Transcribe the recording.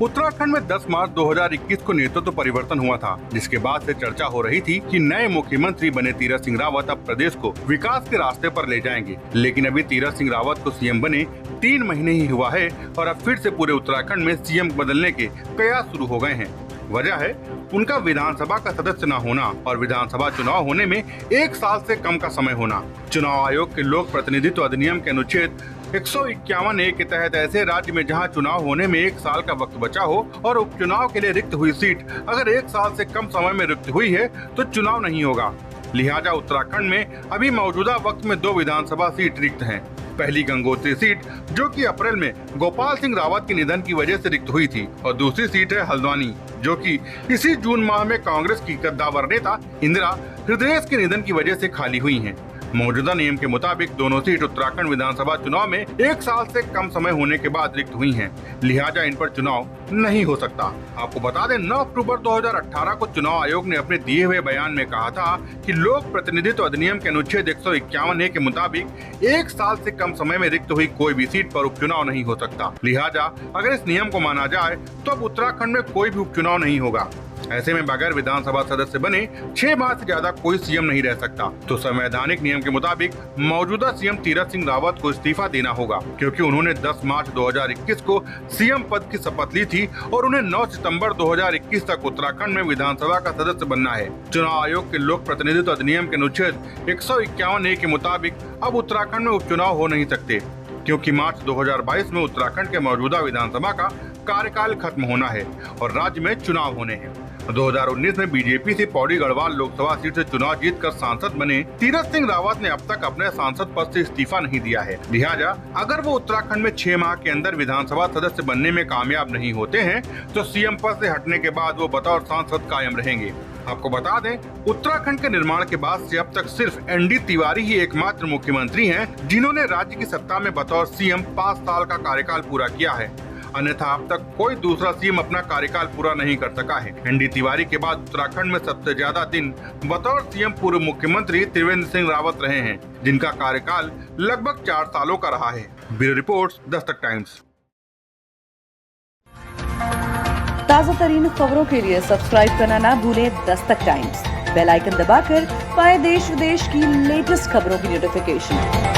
उत्तराखंड में 10 मार्च 2021 को नेतृत्व परिवर्तन हुआ था, जिसके बाद से चर्चा हो रही थी कि नए मुख्यमंत्री बने तीरथ सिंह रावत अब प्रदेश को विकास के रास्ते पर ले जाएंगे। लेकिन अभी तीरथ सिंह रावत को सीएम बने 3 महीने ही हुआ है और अब फिर से पूरे उत्तराखंड में सीएम बदलने के कयास शुरू हो गए हैं। वजह है उनका विधानसभा का सदस्य न होना और विधानसभा चुनाव होने में 1 साल से कम का समय होना। चुनाव आयोग के लोक प्रतिनिधित्व अधिनियम के अनुच्छेद 151A के तहत ऐसे राज्य में जहां चुनाव होने में 1 साल का वक्त बचा हो और उपचुनाव के लिए रिक्त हुई सीट अगर 1 साल से कम समय में रिक्त हुई है तो चुनाव नहीं होगा। लिहाजा उत्तराखंड में अभी मौजूदा वक्त में 2 विधानसभा सीट रिक्त हैं। पहली गंगोत्री सीट जो कि अप्रैल में गोपाल सिंह रावत के निधन की वजह से रिक्त हुई थी और दूसरी सीट है हल्द्वानी जो कि इसी जून माह में कांग्रेस की कद्दावर नेता इंदिरा हृदयेश के निधन की वजह से खाली हुई हैं। मौजूदा नियम के मुताबिक दोनों सीट उत्तराखंड विधानसभा चुनाव में 1 साल से कम समय होने के बाद रिक्त हुई हैं। लिहाजा इन पर चुनाव नहीं हो सकता। आपको बता दें 9 अक्टूबर 2018 को चुनाव आयोग ने अपने दिए हुए बयान में कहा था कि लोक प्रतिनिधित्व अधिनियम के अनुच्छेद 151A के मुताबिक 1 साल से कम समय में रिक्त हुई कोई भी सीट पर उपचुनाव नहीं हो सकता। लिहाजा अगर इस नियम को माना जाए तो अब उत्तराखंड में कोई भी उपचुनाव नहीं होगा। ऐसे में बगैर विधानसभा सदस्य बने 6 माह से ज्यादा कोई सीएम नहीं रह सकता। तो संवैधानिक नियम के मुताबिक मौजूदा सीएम तीरथ सिंह रावत को इस्तीफा देना होगा, क्योंकि उन्होंने 10 मार्च 2021 को सीएम पद की शपथ ली थी और उन्हें 9 सितंबर 2021 तक उत्तराखंड में विधानसभा का सदस्य बनना है। चुनाव आयोग के लोक प्रतिनिधित्व अधिनियम के अनुच्छेद 151A के मुताबिक अब उत्तराखंड में उपचुनाव हो नहीं सकते, क्योंकि मार्च 2022 में उत्तराखंड के मौजूदा विधानसभा का कार्यकाल खत्म होना है और राज्य में चुनाव होने हैं। 2019 में बीजेपी से पौड़ी गढ़वाल लोकसभा सीट से चुनाव जीतकर सांसद बने तीरथ सिंह रावत ने अब तक अपने सांसद पद से इस्तीफा नहीं दिया है। लिहाजा अगर वो उत्तराखंड में 6 माह के अंदर विधानसभा सदस्य बनने में कामयाब नहीं होते हैं तो सीएम पद से हटने के बाद वो बतौर सांसद कायम रहेंगे। आपको बता दें उत्तराखंड के निर्माण के बाद से अब तक सिर्फ ND तिवारी ही एकमात्र मुख्यमंत्री हैं जिन्होंने राज्य की सत्ता में बतौर सीएम 5 साल का कार्यकाल पूरा किया है। अन्यथा अब तक कोई दूसरा सीएम अपना कार्यकाल पूरा नहीं कर सका है। ND तिवारी के बाद उत्तराखंड में सबसे ज्यादा दिन बतौर सीएम पूर्व मुख्यमंत्री त्रिवेंद्र सिंह रावत रहे हैं, जिनका कार्यकाल लगभग 4 सालों का रहा है। Bureau report, Dastak times. ताज़ा तरीन खबरों के लिए सब्सक्राइब करना ना भूलें दस्तक टाइम्स। बेल आइकन दबाकर पाएं देश विदेश की लेटेस्ट खबरों की नोटिफिकेशन।